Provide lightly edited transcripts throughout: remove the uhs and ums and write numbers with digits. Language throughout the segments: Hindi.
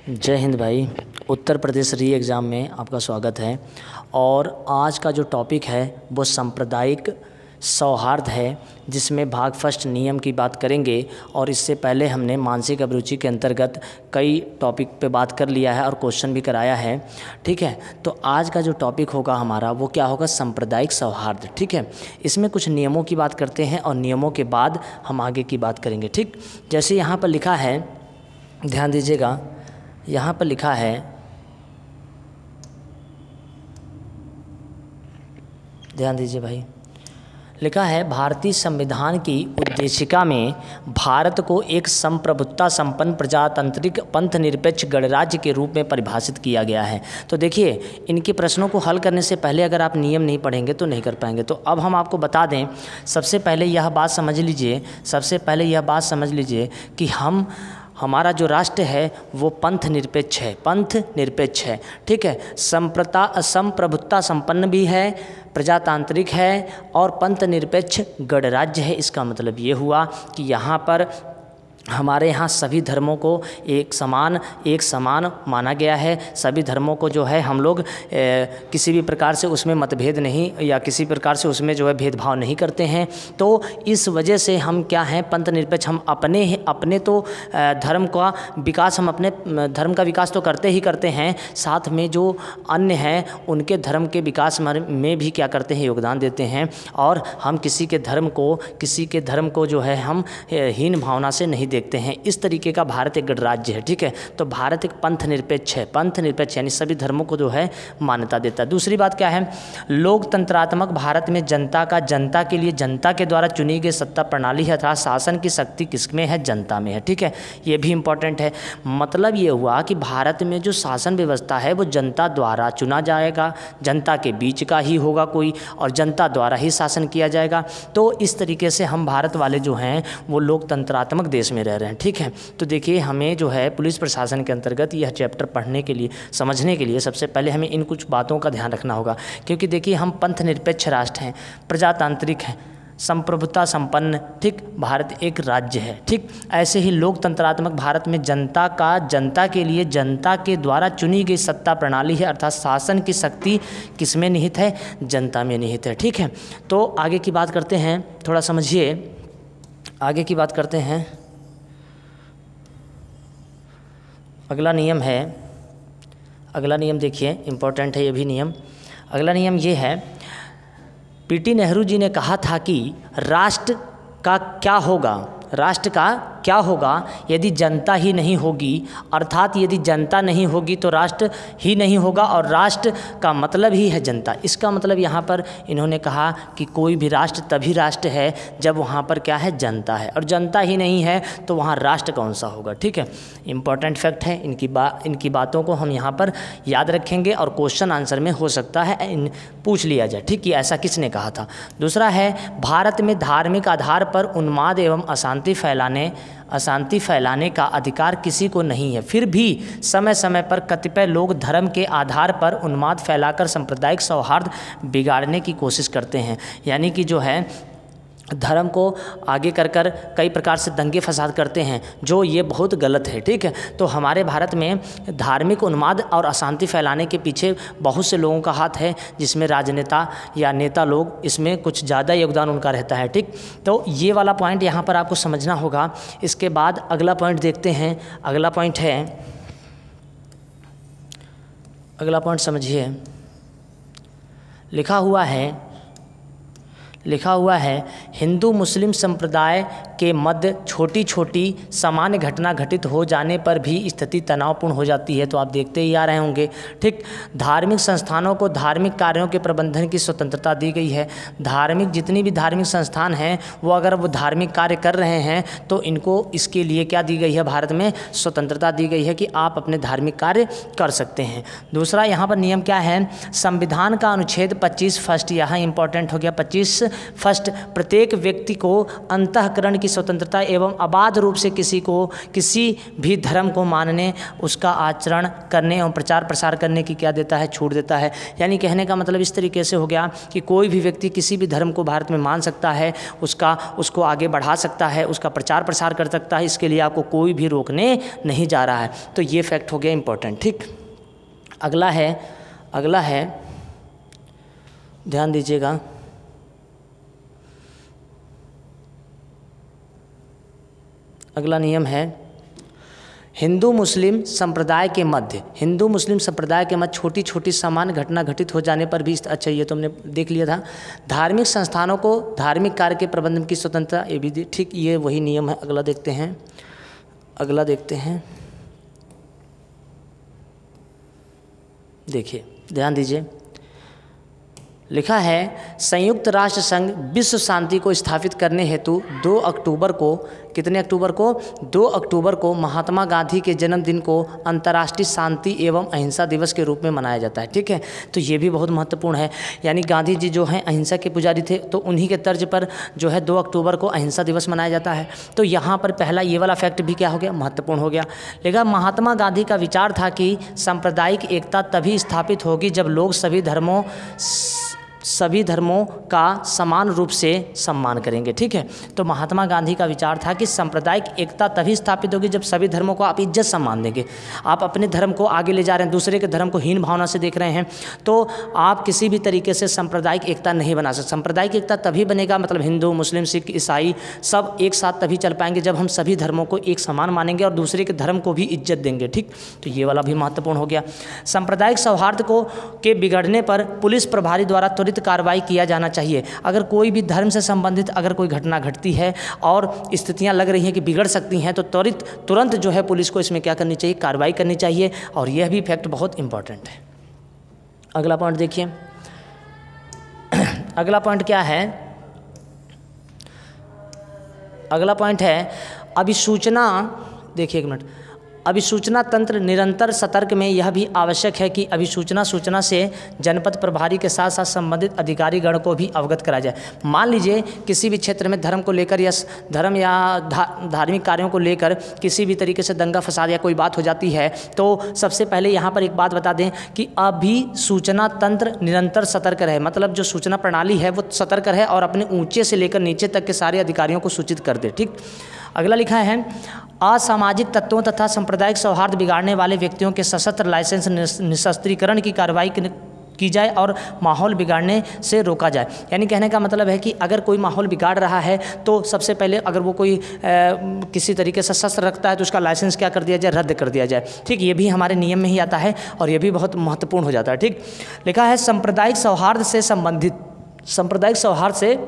जय हिंद भाई। उत्तर प्रदेश री एग्ज़ाम में आपका स्वागत है। और आज का जो टॉपिक है वो सांप्रदायिक सौहार्द है, जिसमें भाग फर्स्ट नियम की बात करेंगे। और इससे पहले हमने मानसिक अभिरुचि के अंतर्गत कई टॉपिक पे बात कर लिया है और क्वेश्चन भी कराया है। ठीक है, तो आज का जो टॉपिक होगा हमारा वो क्या होगा? सांप्रदायिक सौहार्द। ठीक है, इसमें कुछ नियमों की बात करते हैं और नियमों के बाद हम आगे की बात करेंगे। ठीक, जैसे यहाँ पर लिखा है, ध्यान दीजिएगा, यहाँ पर लिखा है, ध्यान दीजिए भाई, लिखा है भारतीय संविधान की उद्देशिका में भारत को एक संप्रभुता संपन्न प्रजातांत्रिक पंथ निरपेक्ष गणराज्य के रूप में परिभाषित किया गया है। तो देखिए, इनके प्रश्नों को हल करने से पहले अगर आप नियम नहीं पढ़ेंगे तो नहीं कर पाएंगे। तो अब हम आपको बता दें, सबसे पहले यह बात समझ लीजिए कि हमारा जो राष्ट्र है वो पंथ निरपेक्ष है। ठीक है, संप्रभुता संपन्न भी है, प्रजातांत्रिक है और पंथ निरपेक्ष गणराज्य है। इसका मतलब ये हुआ कि यहाँ पर हमारे यहाँ सभी धर्मों को एक समान माना गया है। सभी धर्मों को जो है हम लोग किसी भी प्रकार से उसमें मतभेद नहीं या किसी प्रकार से उसमें जो है भेदभाव नहीं करते हैं। तो इस वजह से हम क्या हैं? पंथ निरपेक्ष। हम अपने तो धर्म का विकास, हम अपने धर्म का विकास तो करते ही करते हैं, साथ में जो अन्य हैं उनके धर्म के विकास में भी क्या करते हैं? योगदान देते हैं। और हम किसी के धर्म को जो है हम हीन भावना से नहीं देखते हैं। इस तरीके का भारत एक गणराज्य है। ठीक है, तो भारत एक पंथ निरपेक्ष यानी सभी धर्मों को जो है मान्यता देता है। दूसरी बात क्या है? लोकतंत्रात्मक भारत में जनता के लिए जनता के द्वारा चुनी गई सत्ता प्रणाली है, अर्थात शासन की शक्ति किसमें है? जनता में है। ठीक है, ये भी इंपॉर्टेंट है। मतलब ये हुआ कि भारत में जो शासन व्यवस्था है वो जनता द्वारा चुना जाएगा, जनता के बीच का ही होगा कोई, और जनता द्वारा ही शासन किया जाएगा। तो इस तरीके से हम भारत वाले जो हैं वो लोकतंत्रात्मक देश में रह रहे हैं। ठीक है, तो देखिए, हमें जो है पुलिस प्रशासन के अंतर्गत यह चैप्टर पढ़ने के लिए, समझने के लिए सबसे पहले हमें इन कुछ बातों का ध्यान रखना होगा। क्योंकि देखिए, हम पंथ निरपेक्ष राष्ट्र हैं, प्रजातांत्रिक हैं, संप्रभुता संपन्न, ठीक, भारत एक राज्य है। ठीक, ऐसे ही लोकतंत्रात्मक भारत में जनता के लिए जनता के द्वारा चुनी गई सत्ता प्रणाली है, अर्थात शासन की शक्ति किसमें निहित है? जनता में निहित है। ठीक है, तो आगे की बात करते हैं, थोड़ा समझिए, आगे की बात करते हैं। अगला नियम देखिए, इम्पोर्टेंट है ये भी नियम। अगला नियम ये है, पीटी नेहरू जी ने कहा था कि राष्ट्र का क्या होगा यदि जनता ही नहीं होगी, अर्थात यदि जनता नहीं होगी तो राष्ट्र ही नहीं होगा, और राष्ट्र का मतलब ही है जनता। इसका मतलब यहाँ पर इन्होंने कहा कि कोई भी राष्ट्र तभी राष्ट्र है जब वहाँ पर क्या है? जनता है, और जनता ही नहीं है तो वहाँ राष्ट्र कौन सा होगा? ठीक है, इंपॉर्टेंट फैक्ट है। इनकी बातों को हम यहाँ पर याद रखेंगे और क्वेश्चन आंसर में हो सकता है पूछ लिया जाए। ठीक, कि ऐसा किसने कहा था। दूसरा है, भारत में धार्मिक आधार पर उन्माद एवं अशांति फैलाने का अधिकार किसी को नहीं है। फिर भी समय समय पर कतिपय लोग धर्म के आधार पर उन्माद फैलाकर सांप्रदायिक सौहार्द बिगाड़ने की कोशिश करते हैं। यानी कि जो है धर्म को आगे कर कई प्रकार से दंगे फसाद करते हैं, जो ये बहुत गलत है। ठीक है, तो हमारे भारत में धार्मिक उन्माद और अशांति फैलाने के पीछे बहुत से लोगों का हाथ है, जिसमें राजनेता या नेता लोग, इसमें कुछ ज़्यादा योगदान उनका रहता है। ठीक, तो ये वाला पॉइंट यहाँ पर आपको समझना होगा। इसके बाद अगला पॉइंट देखते हैं। अगला पॉइंट समझिए, लिखा हुआ है हिंदू मुस्लिम संप्रदाय के मध्य छोटी छोटी सामान्य घटना घटित हो जाने पर भी स्थिति तनावपूर्ण हो जाती है। तो आप देखते ही आ रहे होंगे। ठीक, धार्मिक संस्थानों को धार्मिक कार्यों के प्रबंधन की स्वतंत्रता दी गई है। जितनी भी धार्मिक संस्थान हैं वो अगर वो धार्मिक कार्य कर रहे हैं तो इनको इसके लिए क्या दी गई है? भारत में स्वतंत्रता दी गई है कि आप अपने धार्मिक कार्य कर सकते हैं। दूसरा यहाँ पर नियम क्या है? संविधान का अनुच्छेद 25 फर्स्ट, यहाँ इंपॉर्टेंट हो गया, 25 फर्स्ट, प्रत्येक व्यक्ति को अंतःकरण की स्वतंत्रता एवं अबाध रूप से किसी भी धर्म को मानने, उसका आचरण करने एवं प्रचार प्रसार करने की क्या देता है, छूट देता है। यानी कहने का मतलब इस तरीके से हो गया कि कोई भी व्यक्ति किसी भी धर्म को भारत में मान सकता है, उसको आगे बढ़ा सकता है, उसका प्रचार प्रसार कर सकता है, इसके लिए आपको कोई भी रोकने नहीं जा रहा है। तो ये फैक्ट हो गया इंपॉर्टेंट। ठीक, अगला है ध्यान दीजिएगा, अगला नियम है हिंदू मुस्लिम संप्रदाय के मध्य छोटी छोटी सामान्य घटना घटित हो जाने पर भी, अच्छा ये तो हमने देख लिया था। धार्मिक संस्थानों को धार्मिक कार्य के प्रबंधन की स्वतंत्रता, ये भी ठीक, ये वही नियम है। अगला देखते हैं, देखिए ध्यान दीजिए, लिखा है संयुक्त राष्ट्र संघ विश्व शांति को स्थापित करने हेतु 2 अक्टूबर को, कितने अक्टूबर को, 2 अक्टूबर को महात्मा गांधी के जन्मदिन को अंतर्राष्ट्रीय शांति एवं अहिंसा दिवस के रूप में मनाया जाता है। ठीक है, तो ये भी बहुत महत्वपूर्ण है। यानी गांधी जी जो हैं अहिंसा के पुजारी थे, तो उन्हीं के तर्ज पर जो है 2 अक्टूबर को अहिंसा दिवस मनाया जाता है। तो यहाँ पर पहला ये वाला फैक्ट भी क्या हो गया, महत्वपूर्ण हो गया। लेकिन महात्मा गांधी का विचार था कि सांप्रदायिक एकता तभी स्थापित होगी जब लोग सभी धर्मों का समान रूप से सम्मान करेंगे। ठीक है, तो महात्मा गांधी का विचार था कि सांप्रदायिक एकता तभी स्थापित होगी जब सभी धर्मों को आप इज्जत सम्मान देंगे। आप अपने धर्म को आगे ले जा रहे हैं, दूसरे के धर्म को हीन भावना से देख रहे हैं, तो आप किसी भी तरीके से सांप्रदायिक एकता नहीं बना सकते। सांप्रदायिक एकता तभी बनेगा, मतलब हिंदू मुस्लिम सिख ईसाई सब एक साथ तभी चल पाएंगे जब हम सभी धर्मों को एक समान मानेंगे और दूसरे के धर्म को भी इज्जत देंगे। ठीक, तो ये वाला भी महत्वपूर्ण हो गया। सांप्रदायिक सौहार्द के बिगड़ने पर पुलिस प्रभारी द्वारा त्वरित कार्रवाई किया जाना चाहिए। अगर कोई भी धर्म से संबंधित अगर कोई घटना घटती है और स्थितियां लग रही हैं कि बिगड़ सकती हैं, तो तुरंत जो है पुलिस को इसमें क्या करनी चाहिए, कार्रवाई करनी चाहिए। और यह भी फैक्ट बहुत इंपॉर्टेंट है। अगला पॉइंट देखिए, अगला पॉइंट क्या है, अगला पॉइंट है अभिसूचना। देखिए एक मिनट, अभिसूचना तंत्र निरंतर सतर्क में यह भी आवश्यक है कि सूचना से जनपद प्रभारी के साथ साथ संबंधित अधिकारी गण को भी अवगत कराया जाए। मान लीजिए किसी भी क्षेत्र में धर्म को लेकर या धार्मिक कार्यों को लेकर किसी भी तरीके से दंगा फसाद या कोई बात हो जाती है, तो सबसे पहले यहाँ पर एक बात बता दें कि अभिसूचना तंत्र निरंतर सतर्क रहे, मतलब जो सूचना प्रणाली है वो सतर्क रहे और अपने ऊंचे से लेकर नीचे तक के सारे अधिकारियों को सूचित कर दे। ठीक, अगला लिखा है असामाजिक तत्वों तथा सांप्रदायिक सौहार्द बिगाड़ने वाले व्यक्तियों के सशस्त्र लाइसेंस निशस्त्रीकरण की कार्रवाई की जाए और माहौल बिगाड़ने से रोका जाए। यानी कहने का मतलब है कि अगर कोई माहौल बिगाड़ रहा है तो सबसे पहले अगर वो कोई किसी तरीके से शस्त्र रखता है तो उसका लाइसेंस क्या कर दिया जाए, रद्द कर दिया जाए। ठीक, ये भी हमारे नियम में ही आता है और ये भी बहुत महत्वपूर्ण हो जाता है। ठीक, लिखा है सांप्रदायिक सौहार्द से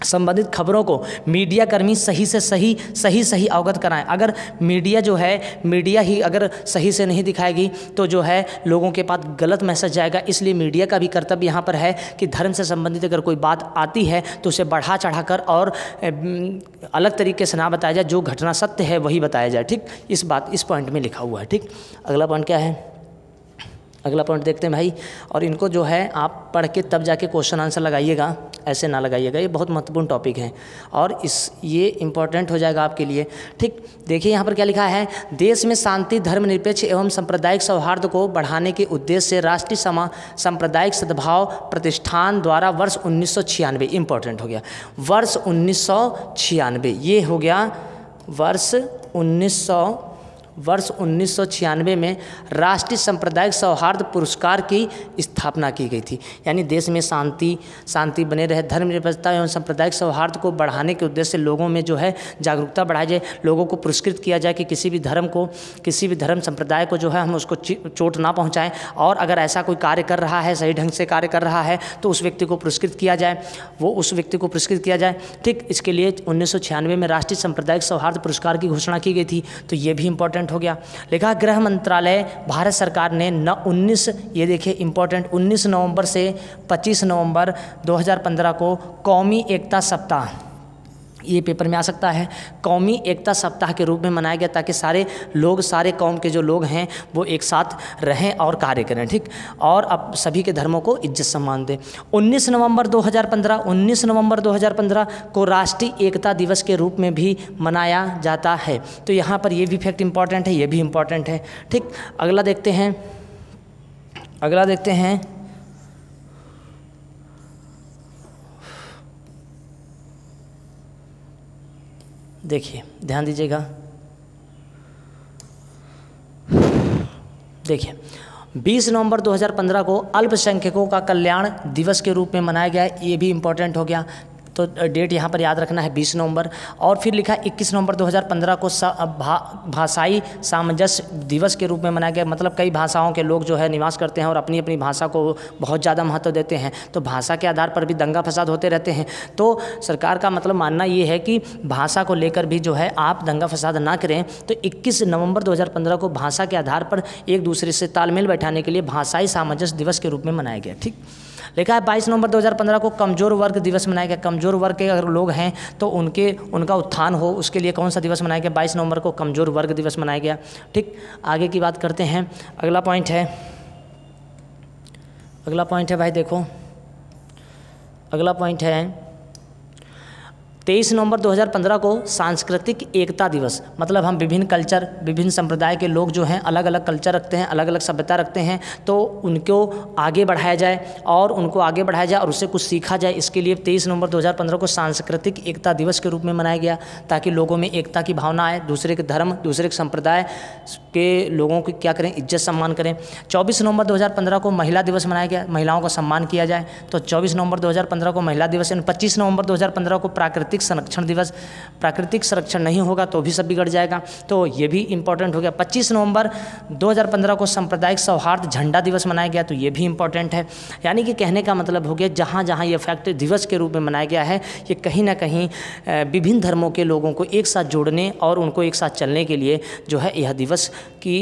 संबंधित खबरों को मीडिया कर्मी सही अवगत कराएं। अगर मीडिया जो है, मीडिया ही अगर सही से नहीं दिखाएगी तो जो है लोगों के पास गलत मैसेज जाएगा। इसलिए मीडिया का भी कर्तव्य यहाँ पर है कि धर्म से संबंधित अगर कोई बात आती है तो उसे बढ़ा चढ़ाकर और अलग तरीके से ना बताया जाए, जो घटना सत्य है वही बताया जाए। ठीक, इस पॉइंट में लिखा हुआ है। ठीक, अगला पॉइंट क्या है, अगला पॉइंट देखते हैं भाई। और इनको जो है आप पढ़ के तब जाके क्वेश्चन आंसर लगाइएगा, ऐसे ना लगाइएगा, ये बहुत महत्वपूर्ण टॉपिक है और ये इम्पोर्टेंट हो जाएगा आपके लिए। ठीक, देखिए यहाँ पर क्या लिखा है, देश में शांति, धर्मनिरपेक्ष एवं सांप्रदायिक सौहार्द को बढ़ाने के उद्देश्य से राष्ट्रीय सांप्रदायिक सद्भाव प्रतिष्ठान द्वारा वर्ष 1996, इम्पोर्टेंट हो गया, वर्ष 1996 ये हो गया, वर्ष 1996 में राष्ट्रीय सांप्रदायिक सौहार्द पुरस्कार की स्थापना की गई थी। यानी देश में शांति बने रहे, धर्मनिरपेक्षता एवं सांप्रदायिक सौहार्द को बढ़ाने के उद्देश्य से लोगों में जो है जागरूकता बढ़ाई जाए, लोगों को पुरस्कृत किया जाए कि किसी भी धर्म संप्रदाय को जो है हम उसको चोट ना पहुंचाएं और अगर ऐसा कोई कार्य कर रहा है, सही ढंग से कार्य कर रहा है तो उस व्यक्ति को पुरस्कृत किया जाए, ठीक, इसके लिए 1996 में राष्ट्रीय सांप्रदायिक सौहार्द पुरस्कार की घोषणा की गई थी। तो ये भी इंपॉर्टेंट हो गया। लिखा गृह मंत्रालय भारत सरकार ने 19 नवंबर से 25 नवंबर 2015 को कौमी एकता सप्ताह ये पेपर में आ सकता है। कौमी एकता सप्ताह के रूप में मनाया गया ताकि सारे लोग, सारे कौम के जो लोग हैं वो एक साथ रहें और कार्य करें, ठीक, और अब सभी के धर्मों को इज्जत सम्मान दें। 19 नवंबर 2015 को राष्ट्रीय एकता दिवस के रूप में भी मनाया जाता है। तो यहाँ पर ये भी फैक्ट इम्पॉर्टेंट है, ये भी इम्पॉर्टेंट है, ठीक। अगला देखते हैं देखिए, ध्यान दीजिएगा, देखिए 20 नवंबर 2015 को अल्पसंख्यकों का कल्याण दिवस के रूप में मनाया गया है। ये भी इम्पोर्टेंट हो गया, तो डेट यहाँ पर याद रखना है 20 नवंबर। और फिर लिखा 21 नवंबर 2015 को भाषाई सामंजस्य दिवस के रूप में मनाया गया। मतलब कई भाषाओं के लोग जो है निवास करते हैं और अपनी अपनी भाषा को बहुत ज़्यादा महत्व देते हैं, तो भाषा के आधार पर भी दंगा फसाद होते रहते हैं। तो सरकार का मतलब मानना ये है कि भाषा को लेकर भी जो है आप दंगा फसाद ना करें। तो 21 नवंबर 2015 को भाषा के आधार पर एक दूसरे से तालमेल बैठाने के लिए भाषाई सामंजस्य दिवस के रूप में मनाया गया, ठीक। लिखा है 22 नवंबर 2015 को कमजोर वर्ग दिवस मनाया गया। कमजोर वर्ग के अगर लोग हैं तो उनका उत्थान हो, उसके लिए कौन सा दिवस मनाया गया? 22 नवंबर को कमजोर वर्ग दिवस मनाया गया, ठीक। आगे की बात करते हैं। अगला पॉइंट है भाई, देखो अगला पॉइंट है 23 नवंबर 2015 को सांस्कृतिक एकता दिवस। मतलब हम विभिन्न कल्चर, विभिन्न संप्रदाय के लोग जो हैं अलग अलग कल्चर रखते हैं, अलग अलग सभ्यता रखते हैं, तो उनको आगे बढ़ाया जाए और उससे कुछ सीखा जाए। इसके लिए 23 नवंबर 2015 को सांस्कृतिक एकता दिवस के रूप में मनाया गया ताकि लोगों में एकता की भावना आए, दूसरे के धर्म, दूसरे के संप्रदाय के लोगों की क्या करें, इज्जत सम्मान करें। 24 नवंबर 2015 को महिला दिवस मनाया गया, महिलाओं का सम्मान किया जाए। तो 24 नवंबर 2015 को महिला दिवस। 25 नवंबर 2015 को प्राकृतिक संरक्षण दिवस। प्राकृतिक संरक्षण नहीं होगा तो भी सब बिगड़ जाएगा, तो ये भी इंपॉर्टेंट हो गया। 25 नवंबर 2015 को सांप्रदायिक सौहार्द झंडा दिवस मनाया गया, तो ये भी इंपॉर्टेंट है। यानी कि कहने का मतलब हो गया जहाँ जहाँ ये फैक्ट दिवस के रूप में मनाया गया है, ये कहीं ना कहीं विभिन्न धर्मों के लोगों को एक साथ जोड़ने और उनको एक साथ चलने के लिए जो है यह दिवस की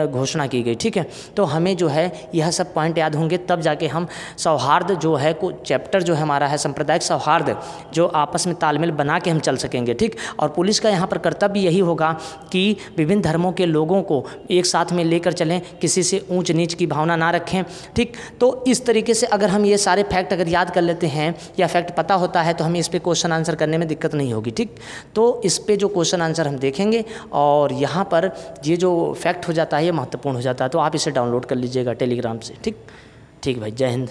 घोषणा की गई, ठीक है। तो हमें जो है यह सब पॉइंट याद होंगे, तब जाके हम सौहार्द जो है को चैप्टर जो है हमारा है सांप्रदायिक सौहार्द, जो आपस में तालमेल बना के हम चल सकेंगे, ठीक। और पुलिस का यहाँ पर कर्तव्य यही होगा कि विभिन्न धर्मों के लोगों को एक साथ में लेकर चलें, किसी से ऊंच नीच की भावना ना रखें, ठीक। तो इस तरीके से अगर हम ये सारे फैक्ट अगर याद कर लेते हैं या फैक्ट पता होता है तो हमें इस पर क्वेश्चन आंसर करने में दिक्कत नहीं होगी, ठीक। तो इस पर जो क्वेश्चन आंसर हम देखेंगे और यहाँ पर ये जो फैक्ट हो जाता है ये महत्वपूर्ण हो जाता है, तो आप इसे डाउनलोड कर लीजिएगा टेलीग्राम से, ठीक। ठीक भाई, जय हिंद।